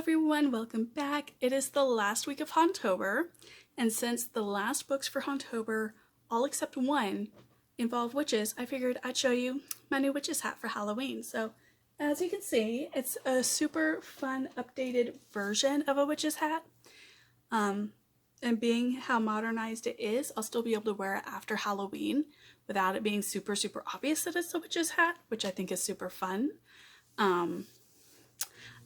everyone, welcome back. It is the last week of Hauntober, and since the last books for Hauntober, all except one, involve witches, I figured I'd show you my new witch's hat for Halloween. So as you can see, it's a super fun updated version of a witch's hat. And being how modernized it is, I'll still be able to wear it after Halloween without it being super obvious that it's a witch's hat, which I think is super fun.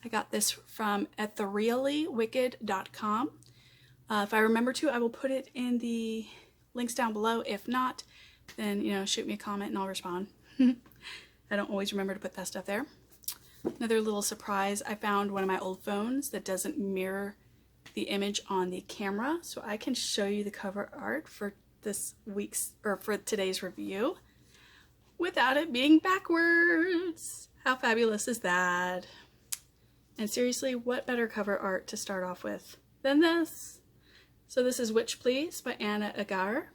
I got this from ethereallywicked.com. If I remember to, I will put it in the links down below. If not, then, shoot me a comment and I'll respond. I don't always remember to put that stuff there. Another little surprise, I found one of my old phones that doesn't mirror the image on the camera, so I can show you the cover art for for today's review without it being backwards. How fabulous is that? And seriously, what better cover art to start off with than this? So this is Witch Please by Anna Agar.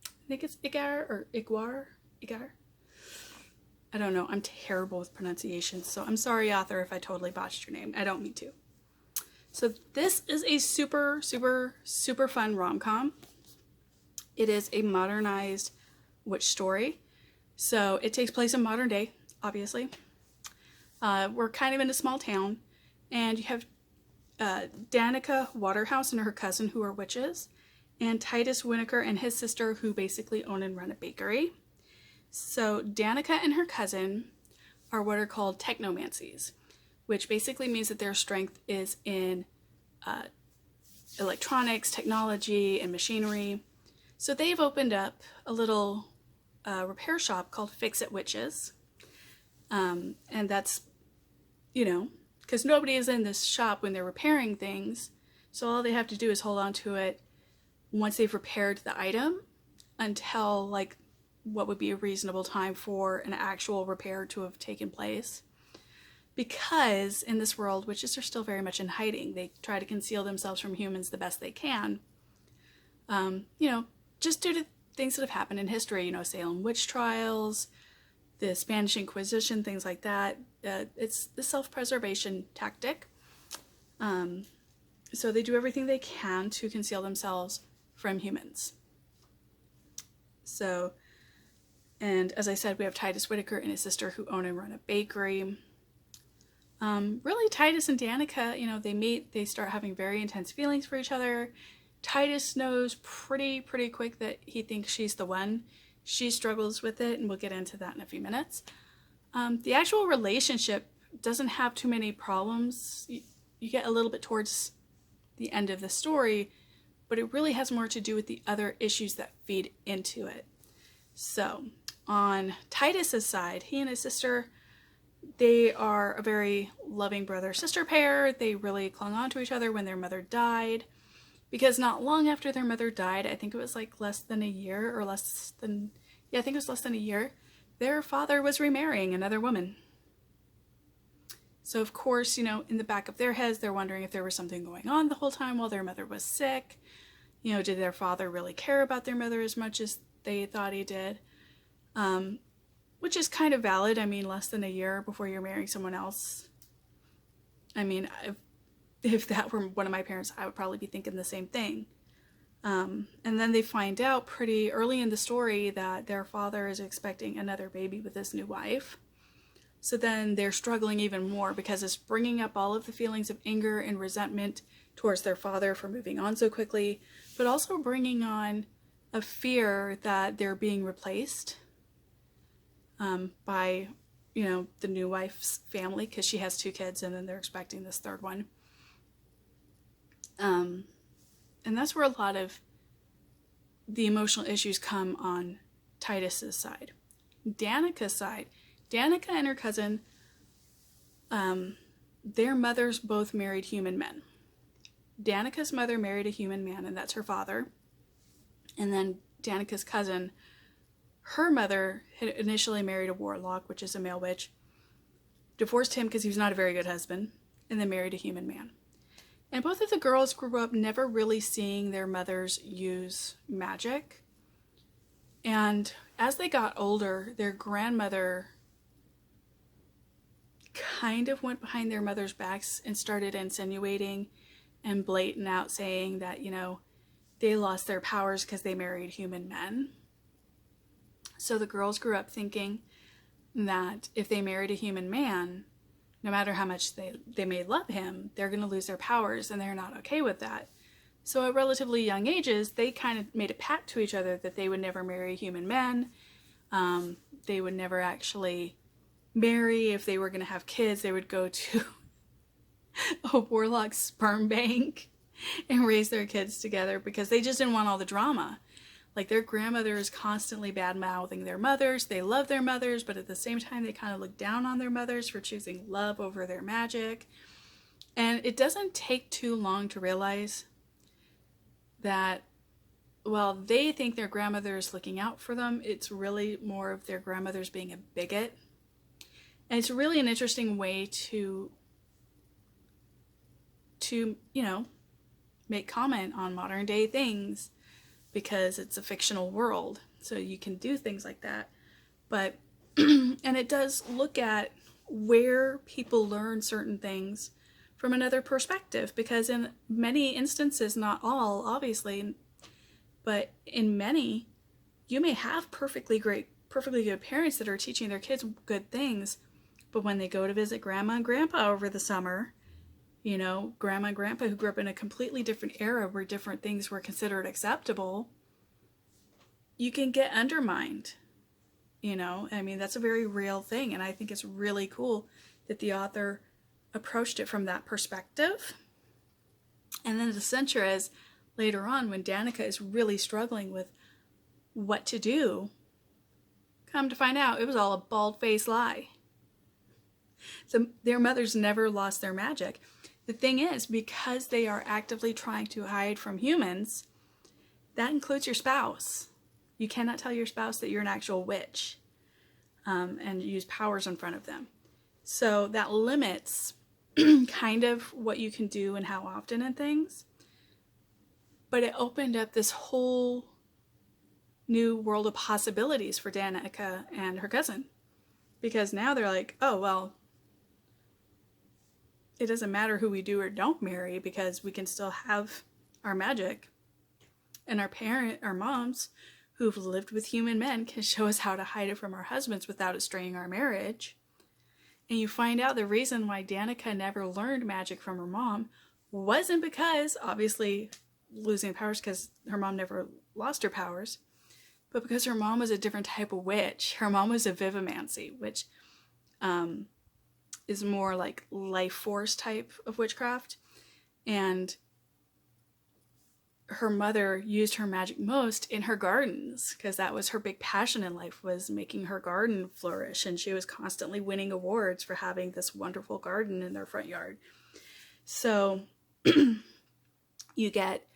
I think it's Agar or Igwar? Agar? I don't know. I'm terrible with pronunciation, so I'm sorry, author, if I totally botched your name. I don't mean to. So this is a super fun rom-com. It is a modernized witch story. So it takes place in modern day, obviously. We're kind of in a small town, and you have Danica Waterhouse and her cousin who are witches, and Tituss Winokur and his sister who basically own and run a bakery. So Danica and her cousin are what are called technomancies, which basically means that their strength is in electronics, technology, and machinery. So they've opened up a little repair shop called Fix It Witches. And that's, because nobody is in this shop when they're repairing things. So all they have to do is hold on to it once they've repaired the item until what would be a reasonable time for an actual repair to have taken place. Because in this world, witches are still very much in hiding. They try to conceal themselves from humans the best they can. Just due to things that have happened in history, Salem witch trials, the Spanish Inquisition, things like that. It's the self-preservation tactic. So they do everything they can to conceal themselves from humans. So, and as I said, we have Tituss Whitaker and his sister who own and run a bakery. Really, Tituss and Danica, they meet, they start having very intense feelings for each other. Tituss knows pretty quick that he thinks she's the one. She struggles with it, and we'll get into that in a few minutes. The actual relationship doesn't have too many problems. You get a little bit towards the end of the story, but it really has more to do with the other issues that feed into it. So, on Tituss's side, he and his sister, they are a very loving brother-sister pair. They really clung on to each other when their mother died. Because not long after their mother died, I think it was less than a year or I think it was less than a year, their father was remarrying another woman. So of course, in the back of their heads, they're wondering if there was something going on the whole time while their mother was sick. Did their father really care about their mother as much as they thought he did? Which is kind of valid. I mean, less than a year before you're marrying someone else. I mean, if that were one of my parents, I would probably be thinking the same thing. And then they find out pretty early in the story that their father is expecting another baby with his new wife. So then they're struggling even more because it's bringing up all of the feelings of anger and resentment towards their father for moving on so quickly, but also bringing on a fear that they're being replaced by, the new wife's family, because she has 2 kids and then they're expecting this third one. And that's where a lot of the emotional issues come on Tituss's side. Danica's side, Danica and her cousin, their mothers both married human men. Danica's mother married a human man, and that's her father. And then Danica's cousin, her mother had initially married a warlock, which is a male witch, divorced him because he was not a very good husband, and then married a human man. And both of the girls grew up never really seeing their mothers use magic. And as they got older, their grandmother kind of went behind their mother's backs and started insinuating and blatant out saying that, you know, they lost their powers because they married human men. So the girls grew up thinking that if they married a human man, no matter how much they may love him, they're going to lose their powers, and they're not okay with that. So at relatively young ages, they kind of made a pact to each other that they would never marry human men. They would never actually marry. If they were going to have kids, they would go to a warlock sperm bank and raise their kids together, because they just didn't want all the drama. Like, their grandmother is constantly bad-mouthing their mothers. They love their mothers, but at the same time, they kind of look down on their mothers for choosing love over their magic. And it doesn't take too long to realize that while they think their grandmother is looking out for them, it's really more of their grandmother's being a bigot. And it's really an interesting way to you know, make comment on modern day things, because it's a fictional world, so you can do things like that. But and it does look at where people learn certain things from another perspective, because in many instances, not all obviously, but in many, you may have perfectly good parents that are teaching their kids good things, but when they go to visit grandma and grandpa over the summer, you know, grandma and grandpa who grew up in a completely different era where different things were considered acceptable, you can get undermined. You know, I mean, that's a very real thing. And I think it's really cool that the author approached it from that perspective. And then the censure is later on, when Danica is really struggling with what to do, come to find out it was all a bald-faced lie. So their mothers never lost their magic. The thing is, because they are actively trying to hide from humans, that includes your spouse. You cannot tell your spouse that you're an actual witch and use powers in front of them. So that limits kind of what you can do and how often and things. But it opened up this whole new world of possibilities for Danica and her cousin. Because now they're like, oh, well, it doesn't matter who we do or don't marry, because we can still have our magic. And our moms who've lived with human men can show us how to hide it from our husbands without it straining our marriage. And you find out the reason why Danica never learned magic from her mom wasn't because, obviously, losing powers, because her mom never lost her powers, but because her mom was a different type of witch. Her mom was a vivimancy, which is more like life force type of witchcraft. And her mother used her magic most in her gardens, because that was her big passion in life, was making her garden flourish. And she was constantly winning awards for having this wonderful garden in their front yard. So you get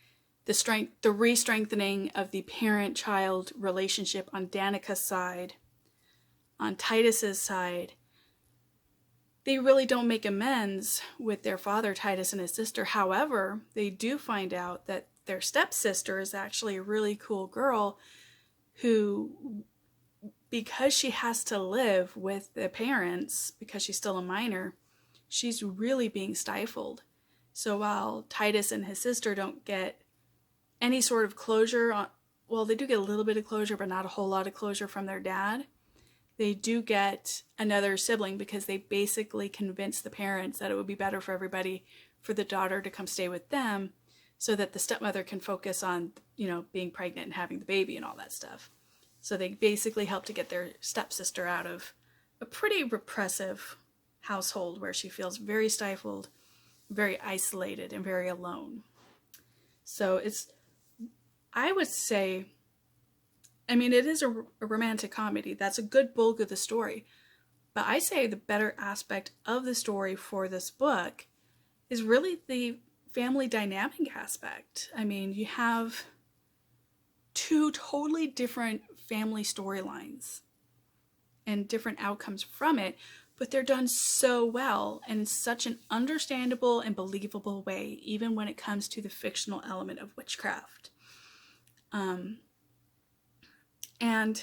the re-strengthening of the parent-child relationship on Danica's side. On Tituss's side, they really don't make amends with their father, Tituss, and his sister. However, they do find out that their stepsister is actually a really cool girl who, because she has to live with the parents, because she's still a minor, she's really being stifled. So while Tituss and his sister don't get any sort of closure, well, they do get a little bit of closure, but not a whole lot of closure from their dad, they do get another sibling, because they basically convince the parents that it would be better for everybody for the daughter to come stay with them, so that the stepmother can focus on, you know, being pregnant and having the baby and all that stuff. So they basically help to get their stepsister out of a pretty repressive household where she feels very stifled, very isolated, and very alone. So I would say, I mean, it is a romantic comedy. That's a good bulk of the story. But I say the better aspect of the story for this book is really the family dynamic aspect. I mean, you have two totally different family storylines and different outcomes from it, but they're done so well and in such an understandable and believable way, even when it comes to the fictional element of witchcraft. And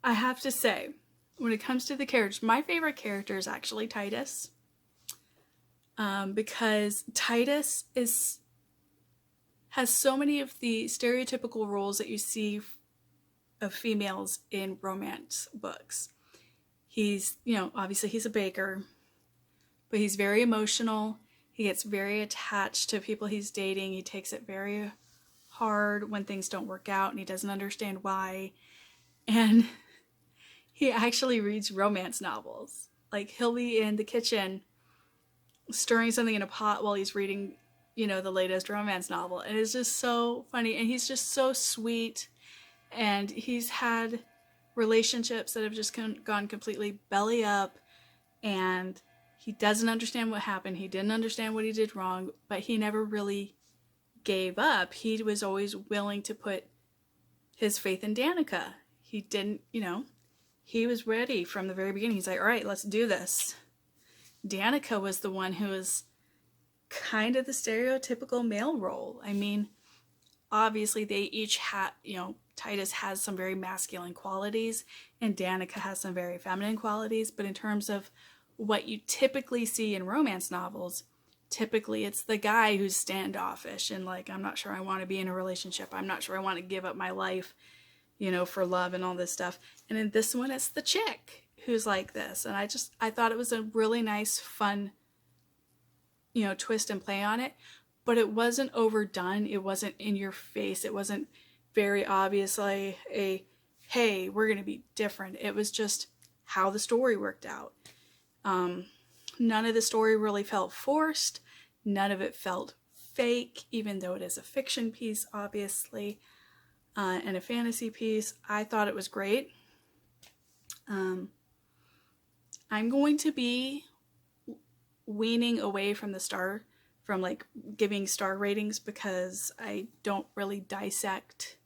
I have to say, when it comes to the characters, my favorite character is actually Tituss. Because Tituss has so many of the stereotypical roles that you see of females in romance books. He's, obviously he's a baker, but he's very emotional. He gets very attached to people he's dating. He takes it very hard when things don't work out, and he doesn't understand why. And he actually reads romance novels. Like, he'll be in the kitchen stirring something in a pot while he's reading, the latest romance novel. And it's just so funny. And he's just so sweet. And he's had relationships that have just gone completely belly up. And he doesn't understand what happened. He didn't understand what he did wrong, but he never really gave up. He was always willing to put his faith in Danica. He didn't, he was ready from the very beginning. He's like, all right, let's do this. Danica was the one who was kind of the stereotypical male role. I mean, obviously they each had, Tituss has some very masculine qualities and Danica has some very feminine qualities, but in terms of what you typically see in romance novels, typically it's the guy who's standoffish and like, I'm not sure I want to be in a relationship. I'm not sure I want to give up my life, for love and all this stuff. And in this one, it's the chick who's like this. And I thought it was a really nice, fun, twist and play on it, but it wasn't overdone. It wasn't in your face. It wasn't very obviously hey, we're going to be different. It was just how the story worked out. None of the story really felt forced. None of it felt fake, even though it is a fiction piece, obviously, and a fantasy piece. I thought it was great. I'm going to be weaning away from like giving star ratings, because I don't really dissect,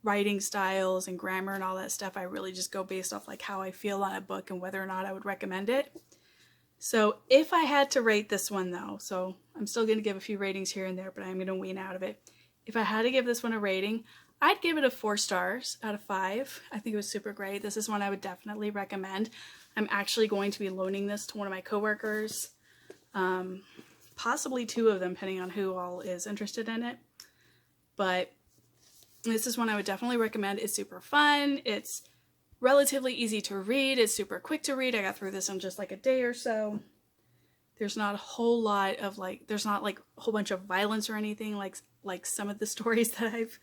writing styles and grammar and all that stuff. I really just go based off like how I feel on a book and whether or not I would recommend it. So if I had to rate this one though, so I'm still going to give a few ratings here and there, but I'm going to wean out of it. If I had to give this one a rating, I'd give it a 4 stars out of 5. I think it was super great. This is one I would definitely recommend. I'm actually going to be loaning this to one of my coworkers, possibly 2 of them, depending on who all is interested in it. But this is one I would definitely recommend. It's super fun. It's relatively easy to read. It's super quick to read. I got through this in just like a day or so. There's not a whole lot of there's not like a whole bunch of violence or anything like some of the stories that I've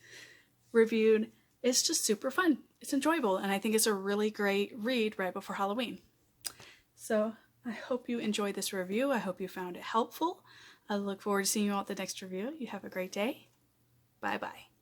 reviewed. It's just super fun. It's enjoyable, and I think it's a really great read right before Halloween. So I hope you enjoyed this review. I hope you found it helpful. I look forward to seeing you all at the next review. You have a great day. Bye-bye.